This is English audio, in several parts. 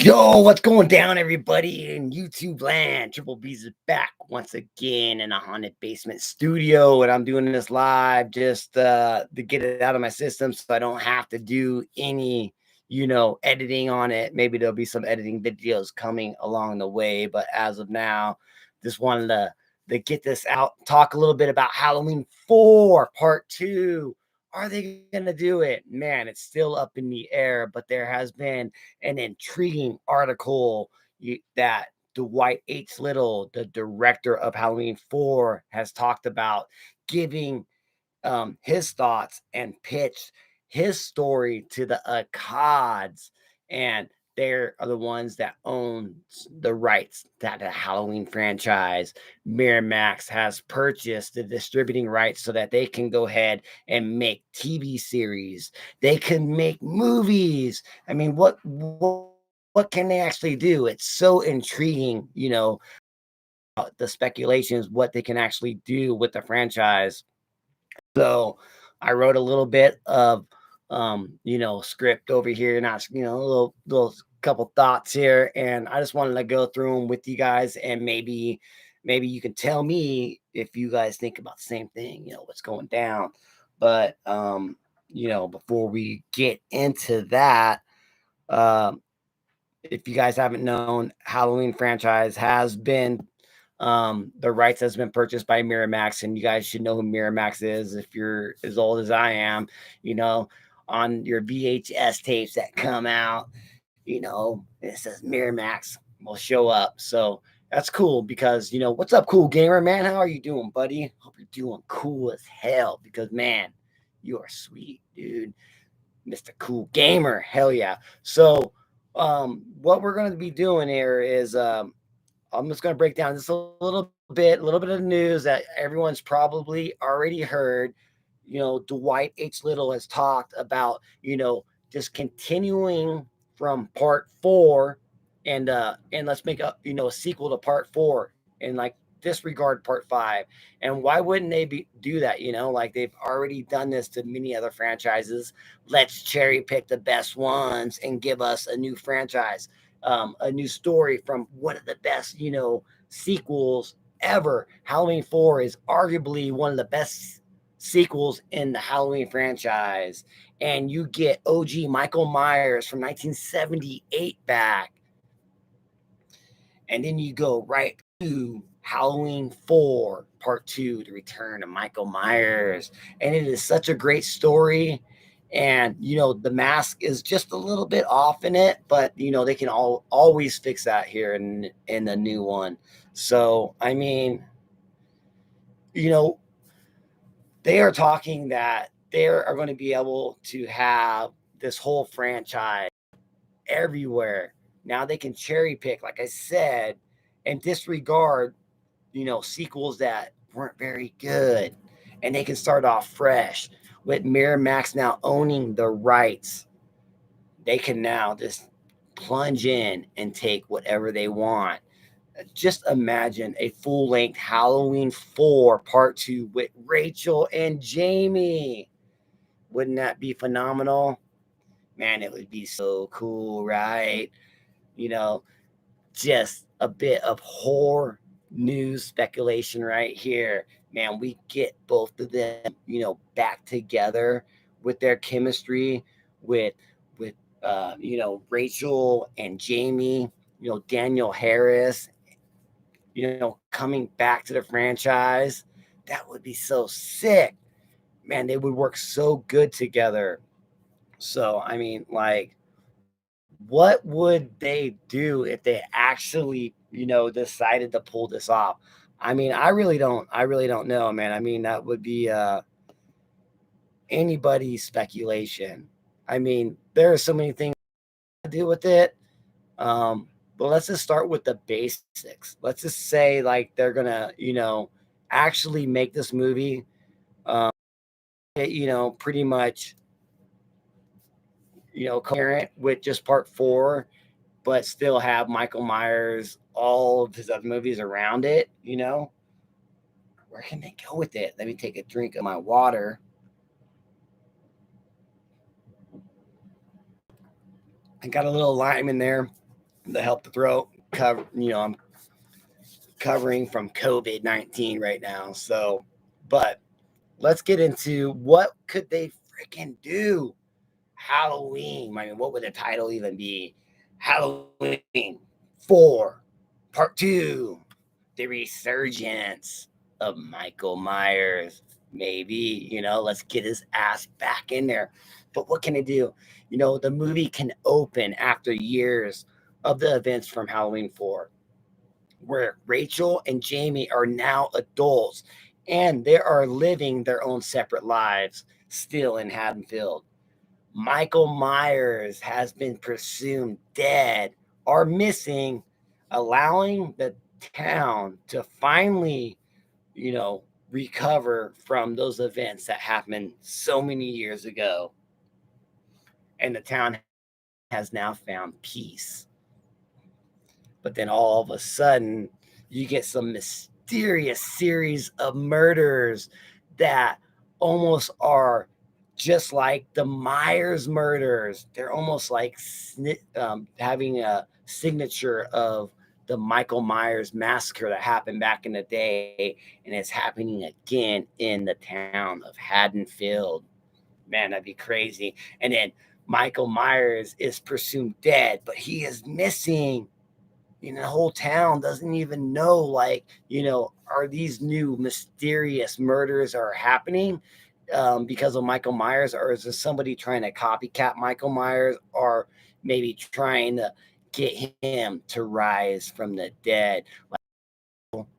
Yo, what's going down, everybody in YouTube land? Triple B's is back once again in a haunted basement studio, and I'm doing this live just to get it out of my system so I don't have to do any, editing on it. Maybe there'll be some editing videos coming along the way, but as of now, just wanted to get this out, talk a little bit about Halloween 4 Part 2. Are they going to do it? Man, it's still up in the air, but there has been an intriguing article that Dwight Little, the director of Halloween 4, has talked about, giving his thoughts and pitched his story to the Akkads, and they're the ones that own the rights that the Halloween franchise. Miramax has purchased the distributing rights so that they can go ahead and make TV series. They can make movies. I mean, what can they actually do? It's so intriguing, the speculations, what they can actually do with the franchise. So I wrote a little bit of script over here, not a little couple thoughts here, and I just wanted to go through them with you guys, and maybe you can tell me if you guys think about the same thing, what's going down. But before we get into that, um if you guys haven't known, Halloween franchise has been the rights has been purchased by Miramax, and you guys should know who Miramax is if you're as old as I am. You know, on your VHS tapes that come out, it says Miramax will show up. So that's cool because what's up, cool gamer man? How are you doing, buddy? Hope you're doing cool as hell because man, you are sweet, dude. Mr. Cool Gamer. Hell yeah. So what we're going to be doing here is I'm just going to break down just a little bit of news that everyone's probably already heard. Dwight H. Little has talked about, just continuing from part 4 and let's make a sequel to part 4 and like disregard part 5. And why wouldn't they do that? Like they've already done this to many other franchises. Let's cherry pick the best ones and give us a new franchise, a new story from one of the best, sequels ever. Halloween 4 is arguably one of the best sequels in the Halloween franchise. And you get OG Michael Myers from 1978 back. And then you go right to Halloween 4 Part 2, The Return of Michael Myers. And it is such a great story. And the mask is just a little bit off in it, but they can always fix that here in the new one. So I mean, they are talking that they are going to be able to have this whole franchise everywhere. Now they can cherry pick, like I said, and disregard, sequels that weren't very good. And they can start off fresh with Miramax now owning the rights. They can now just plunge in and take whatever they want. Just imagine a full length Halloween 4 Part 2 with Rachel and Jamie. Wouldn't that be phenomenal? Man, it would be so cool, right? You know, just a bit of horror news speculation right here. Man, we get both of them, back together with their chemistry with Rachel and Jamie, Daniel Harris, coming back to the franchise. That would be so sick. Man, they would work so good together. So, I mean, like, what would they do if they actually, decided to pull this off? I mean, I really don't know, man. I mean, that would be anybody's speculation. I mean, there are so many things to do with it. But let's just start with the basics. Let's just say like they're gonna, actually make this movie, um, pretty much, coherent with just part 4, but still have Michael Myers, all of his other movies around it. Where can they go with it? Let me take a drink of my water. I got a little lime in there. to help the throat cover. I'm covering from COVID-19 right now. So, but let's get into what could they freaking do. Halloween. I mean, what would the title even be? Halloween 4, Part 2, the resurgence of Michael Myers. Maybe, let's get his ass back in there. But what can it do? The movie can open after years of the events from Halloween 4, where Rachel and Jamie are now adults and they are living their own separate lives still in Haddonfield. Michael Myers has been presumed dead or missing, allowing the town to finally, recover from those events that happened so many years ago. And the town has now found peace. But then all of a sudden, you get some mysterious series of murders that almost are just like the Myers murders. They're almost like having a signature of the Michael Myers massacre that happened back in the day, and it's happening again in the town of Haddonfield. Man, that'd be crazy. And then Michael Myers is presumed dead, but he is missing. The whole town doesn't even know, like, are these new mysterious murders are happening because of Michael Myers, or is there somebody trying to copycat Michael Myers, or maybe trying to get him to rise from the dead?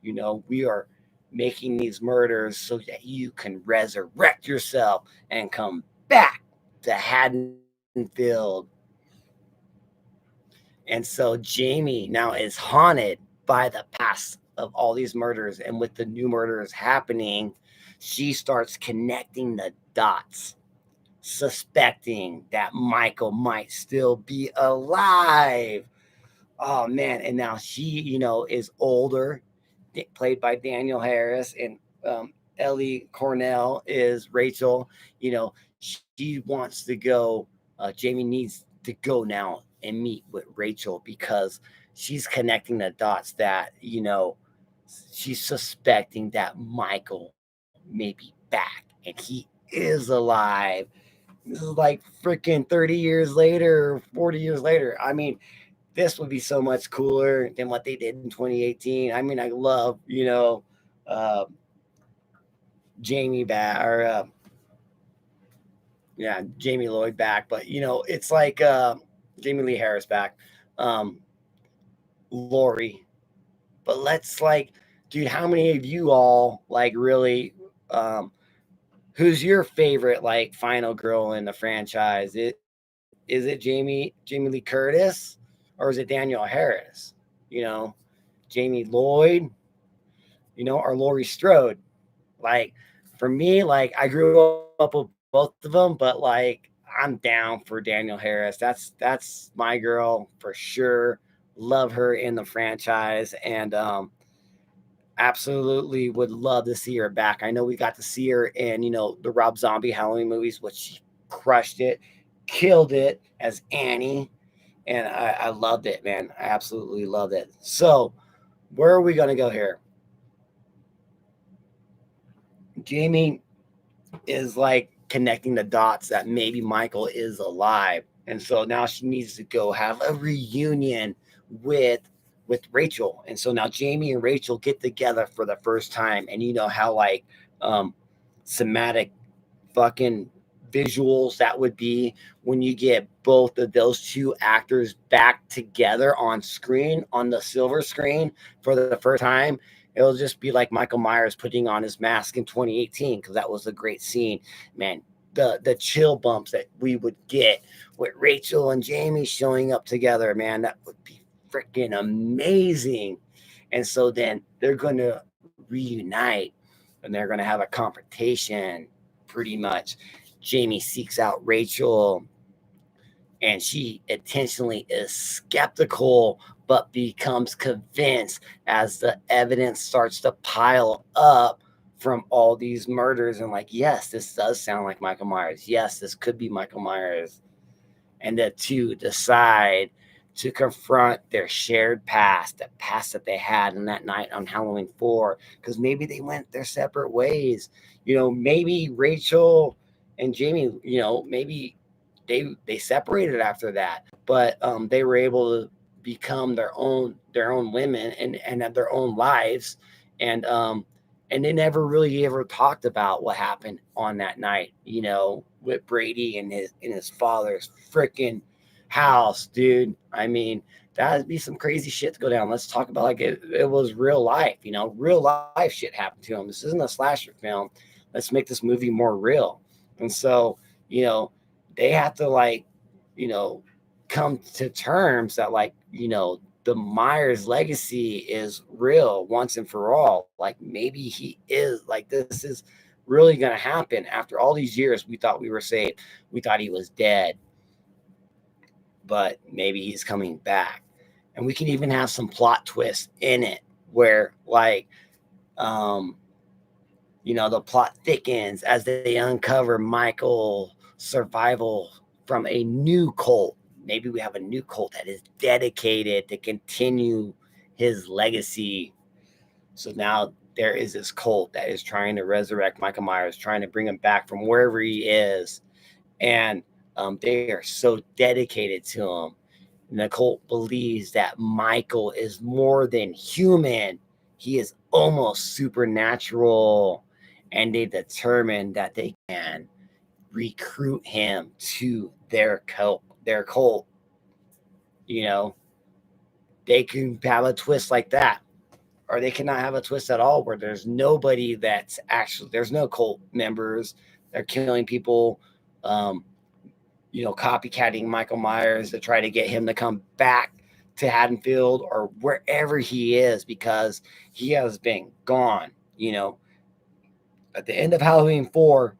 We are making these murders so that you can resurrect yourself and come back to Haddonfield. And so Jamie now is haunted by the past of all these murders. And with the new murders happening, she starts connecting the dots, suspecting that Michael might still be alive. Oh man. And now she, is older, played by Daniel Harris, and Ellie Cornell is Rachel. She wants to go. Jamie needs to go now and meet with Rachel because she's connecting the dots that, she's suspecting that Michael may be back and he is alive. This is like freaking 30 years later, 40 years later. I mean, this would be so much cooler than what they did in 2018. I mean, I love, uh, Jamie back, or yeah, Jamie Lloyd back, but it's like Jamie Lee Harris back, um, Lori. But let's like, dude, how many of you all like really? Um, who's your favorite like final girl in the franchise? Is it Jamie Lee Curtis, or is it Danielle Harris? You know, Jamie Lloyd, or Laurie Strode. Like for me, like I grew up with both of them, but like I'm down for Danielle Harris. That's my girl for sure. Love her in the franchise, and absolutely would love to see her back. I know we got to see her in the Rob Zombie Halloween movies, which she crushed it, killed it as Annie, and I loved it, man. I absolutely loved it. So where are we gonna go here? Jamie is like connecting the dots that maybe Michael is alive. And so now she needs to go have a reunion with with Rachel. And so now Jamie and Rachel get together for the first time, and you know how like um somatic fucking visuals that would be when you get both of those two actors back together on screen, on the silver screen for the first time. It'll just be like Michael Myers putting on his mask in 2018, because that was a great scene, man. The chill bumps that we would get with Rachel and Jamie showing up together, man, that would be freaking amazing. And so then they're going to reunite, and they're going to have a confrontation, pretty much. Jamie seeks out Rachel, and she intentionally is skeptical but becomes convinced as the evidence starts to pile up from all these murders, and like, yes, this does sound like Michael Myers. Yes, this could be Michael Myers. And the two decide to confront their shared past, the past that they had on that night on Halloween 4, because maybe they went their separate ways. Maybe Rachel and Jamie, maybe they separated after that, but they were able to become their own women and have their own lives, and they never really ever talked about what happened on that night, with Brady and his father's freaking house, dude. I mean, that'd be some crazy shit to go down. Let's talk about like it was real life, real life shit happened to him. This isn't a slasher film. Let's make this movie more real. And so, you know, they have to like, you know, come to terms that like, the Myers legacy is real once and for all. Like maybe he is like this is really going to happen after all these years. We thought we were saved. We thought he was dead, but maybe he's coming back. And we can even have some plot twists in it where like um the plot thickens as they uncover Michael's survival from a new cult. Maybe we have a new cult that is dedicated to continue his legacy. So now there is this cult that is trying to resurrect Michael Myers, trying to bring him back from wherever he is. And they are so dedicated to him. And the cult believes that Michael is more than human. He is almost supernatural. And they determine that they can recruit him to their cult. You know, they can have a twist like that, or they cannot have a twist at all where there's nobody that's actually there's no cult members. They're killing people, um, copycatting Michael Myers to try to get him to come back to Haddonfield or wherever he is because he has been gone. At the end of Halloween 4,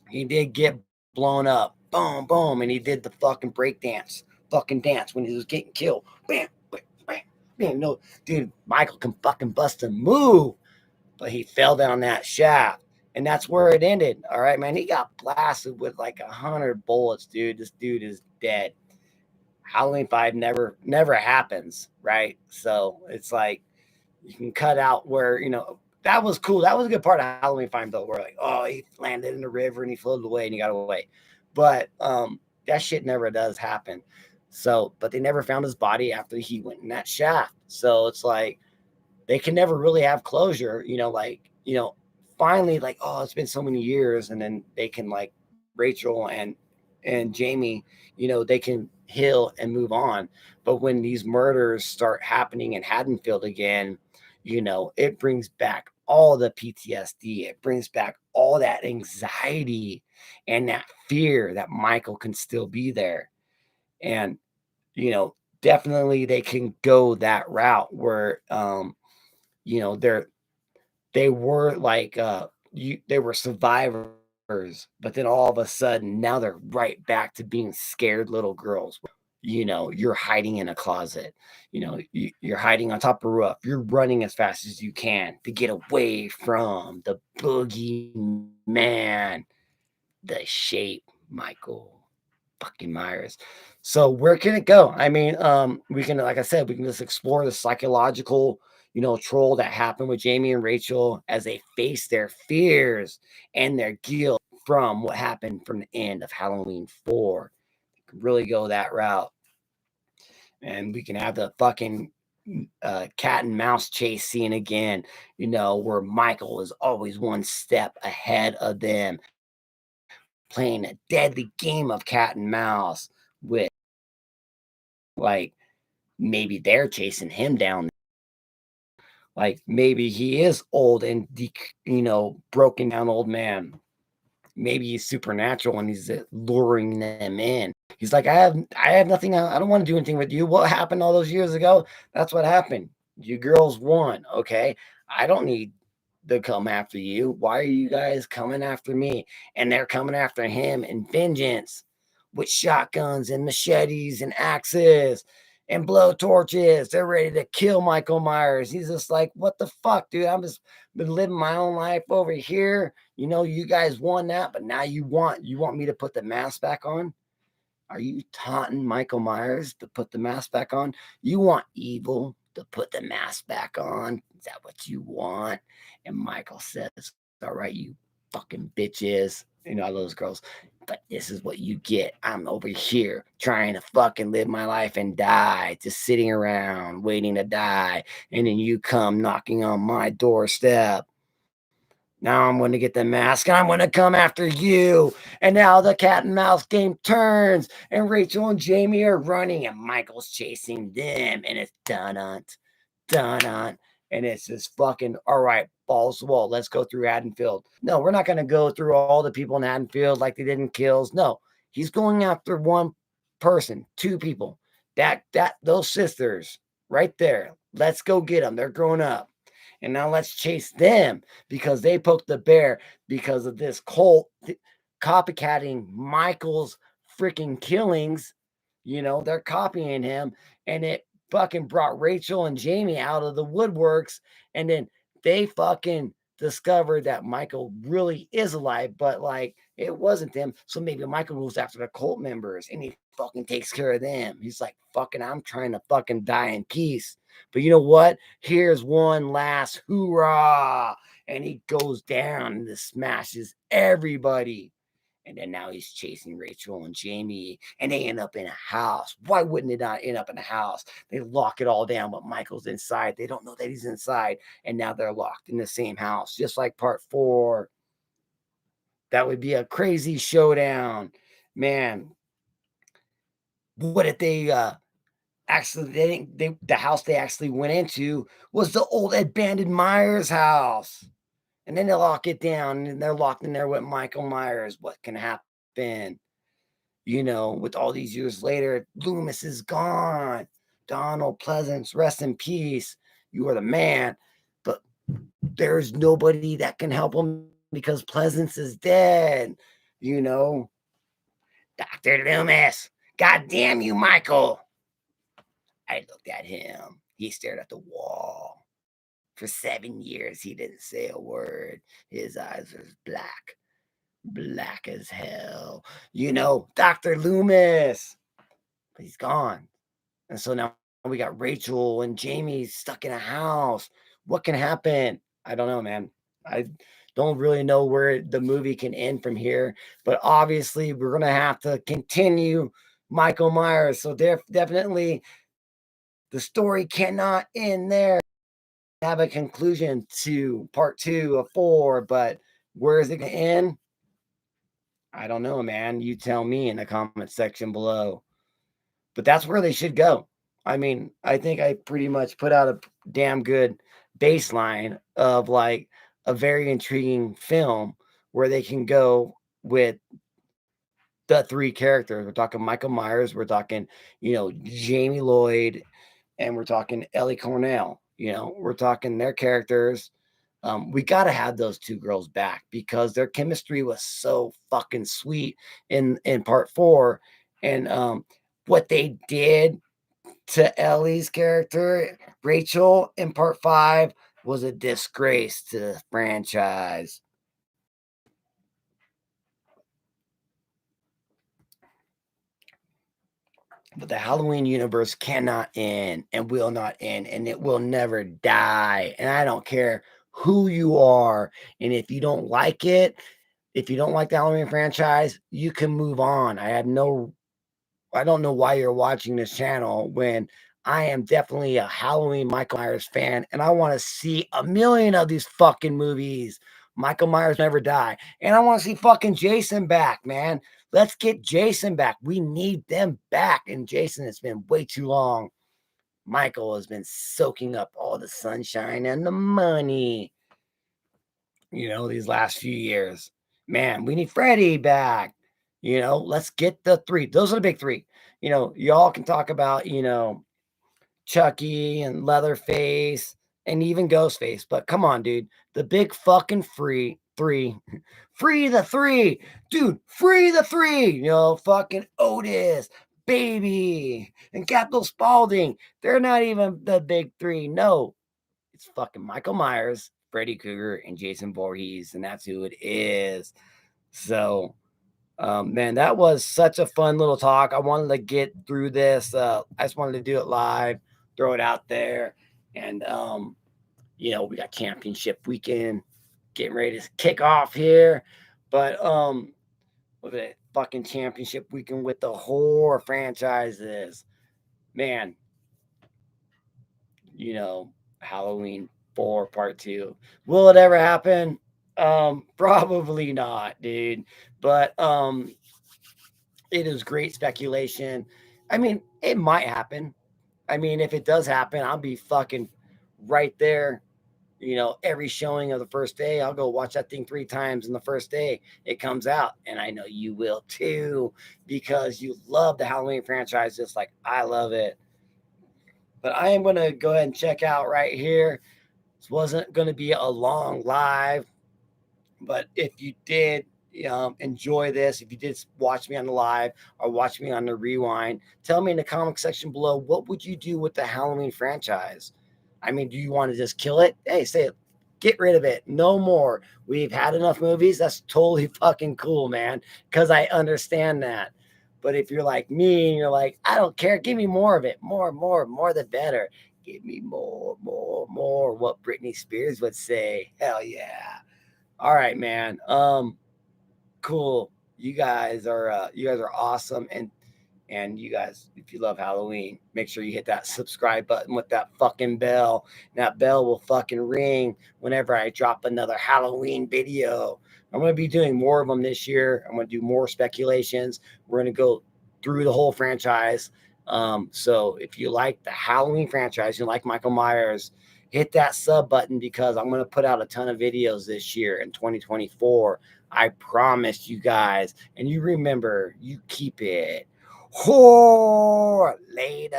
he did get blown up. Boom, boom. And he did the fucking fucking dance when he was getting killed. Bam, bam, bam, bam. No, dude, Michael can fucking bust a move, but he fell down that shaft. And that's where it ended. All right, man. He got blasted with like 100 bullets, dude. This dude is dead. Halloween 5 never happens, right? So it's like you can cut out where, that was cool. That was a good part of Halloween 5 though, where like, oh, he landed in the river and he floated away and he got away. But that shit never does happen. So, but they never found his body after he went in that shaft. So it's like they can never really have closure, finally like, oh, it's been so many years, and then they can like Rachel and Jamie, they can heal and move on. But when these murders start happening in Haddonfield again, it brings back all the PTSD. It brings back all that anxiety and that fear that Michael can still be there. And, definitely they can go that route where, they're they were like they were survivors, but then all of a sudden now they're right back to being scared little girls. You're hiding in a closet, you're hiding on top of a roof, you're running as fast as you can to get away from the boogey man, the shape Michael fucking Myers. So where can it go? I mean, we can, like I said, we can just explore the psychological, troll that happened with Jamie and Rachel as they face their fears and their guilt from what happened from the end of Halloween 4. We can really go that route. And we can have the fucking cat and mouse chase scene again, where Michael is always one step ahead of them, playing a deadly game of cat and mouse with like maybe they're chasing him down. Like maybe he is old and broken down old man. Maybe he's supernatural and he's luring them in. He's like, I have nothing. I don't want to do anything with you. What happened all those years ago? That's what happened. You girls won. Okay. I don't need to come after you. Why are you guys coming after me? And they're coming after him in vengeance with shotguns and machetes and axes and blow torches. They're ready to kill Michael Myers. He's just like, what the fuck, dude? I'm just been living my own life over here. You guys won that, but now you want me to put the mask back on? Are you taunting Michael Myers to put the mask back on? You want evil to put the mask back on? Is that what you want? And Michael says, all right, you fucking bitches. You know, I love those girls. But this is what you get. I'm over here trying to fucking live my life and die, just sitting around waiting to die. And then you come knocking on my doorstep. Now I'm going to get the mask and I'm going to come after you. And now the cat and mouse game turns and Rachel and Jamie are running and Michael's chasing them. And it's dun dun. And it's just fucking, all right, balls to the wall. Let's go through Haddonfield. No, we're not going to go through all the people in Haddonfield like they did in Kills. No, he's going after one person, two people. Those sisters right there. Let's go get them. They're growing up. And now let's chase them because they poked the bear because of this cult copycatting Michael's freaking killings. You know, they're copying him. And it fucking brought Rachel and Jamie out of the woodworks. And then they fucking discovered that Michael really is alive, but like it wasn't them. So maybe Michael goes after the cult members and he fucking takes care of them. He's like, fucking, I'm trying to fucking die in peace. But you know what? Here's one last hoorah. And he goes down and smashes everybody. And then now he's chasing Rachel and Jamie, and they end up in a house. Why wouldn't it not end up in a house? They lock it all down, but Michael's inside. They don't know that he's inside, and now they're locked in the same house, just like part 4. That would be a crazy showdown. Man, what if they actually the house they actually went into was the old abandoned Myers house. And then they lock it down and they're locked in there with Michael Myers. What can happen? You know, with all these years later, Loomis is gone. Donald Pleasance, rest in peace. You are the man. But there's nobody that can help him because Pleasance is dead. You know, Dr. Loomis. God damn you, Michael. I looked at him. He stared at the wall. For 7 years, he didn't say a word. His eyes were black as hell. You know, Dr. Loomis. But he's gone. And so now we got Rachel and Jamie stuck in a house. What can happen? I don't know, man. I don't really know where the movie can end from here. But obviously, we're going to have to continue Michael Myers. So definitely the story cannot end there. Have a conclusion to part 2 of 4, but where is it going to end? I don't know, man. You tell me in the comment section below. But that's where they should go. I mean, I think I pretty much put out a damn good baseline of like a very intriguing film where they can go with the 3 characters. We're talking Michael Myers, we're talking, you know, Jamie Lloyd, and we're talking Ellie Cornell. You know, we're talking their characters. We got to have those 2 girls back because their chemistry was so fucking sweet in part 4. And what they did to Ellie's character, Rachel, in part 5 was a disgrace to the franchise. But the Halloween universe cannot end and will not end, and it will never die. And I don't care who you are. And if you don't like it, if you don't like the Halloween franchise, you can move on. I don't know why you're watching this channel when I am definitely a Halloween Michael Myers fan and I want to see a million of these fucking movies. Michael Myers never die. And I want to see fucking Jason back, man. Let's get Jason back. We need them back. And Jason, it's been way too long. Michael has been soaking up all the sunshine and the money, you know, these last few years. Man, we need Freddy back. You know, let's get the 3. Those are the big 3. You know, y'all can talk about, you know, Chucky and Leatherface and even Ghostface, but come on, dude. The big fucking free 3. Free the 3. Dude, free the 3. You know, fucking Otis, Baby, and Capital Spaulding. They're not even the big 3. No, it's fucking Michael Myers, Freddy Krueger, and Jason Voorhees, and that's who it is. So, Man, that was such a fun little talk. I wanted to get through this. I just wanted to do it live, throw it out there. And, we got championship weekend getting ready to kick off here. But, with it, fucking championship weekend with the horror franchises, man, you know, Halloween 4 part 2. Will it ever happen? Probably not, dude. But it is great speculation. I mean, it might happen. I mean, if it does happen, I'll be fucking right there. Every showing of the first day, I'll go watch that thing 3 times in the first day it comes out. And I know you will too, because you love the Halloween franchise just like I love it. But I am going to go ahead and check out right here. This wasn't going to be a long live, but if you did enjoy this, if you did watch me on the live or watch me on the rewind, tell me in the comment section below, what would you do with the Halloween franchise? I mean, do you want to just kill it? Hey, say it. Get rid of it. No more. We've had enough movies. That's totally fucking cool, man, because I understand that. But if you're like me and you're like, I don't care, give me more of it. More the better. Give me more. What Britney Spears would say. Hell yeah. All right, man. Cool. You guys are awesome, and you guys, if you love Halloween, make sure you hit that subscribe button with that fucking bell. That bell will fucking ring whenever I drop another Halloween video. I'm going to be doing more of them this year. I'm going to do more speculations. We're going to go through the whole franchise. So if you like the Halloween franchise, you like Michael Myers, hit that sub button, because I'm going to put out a ton of videos this year in 2024. I promise you guys. And you remember, you keep it. Whore later.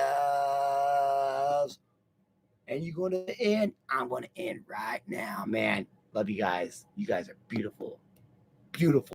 And you're going to end? I'm going to end right now, man. Love you guys. You guys are beautiful. Beautiful.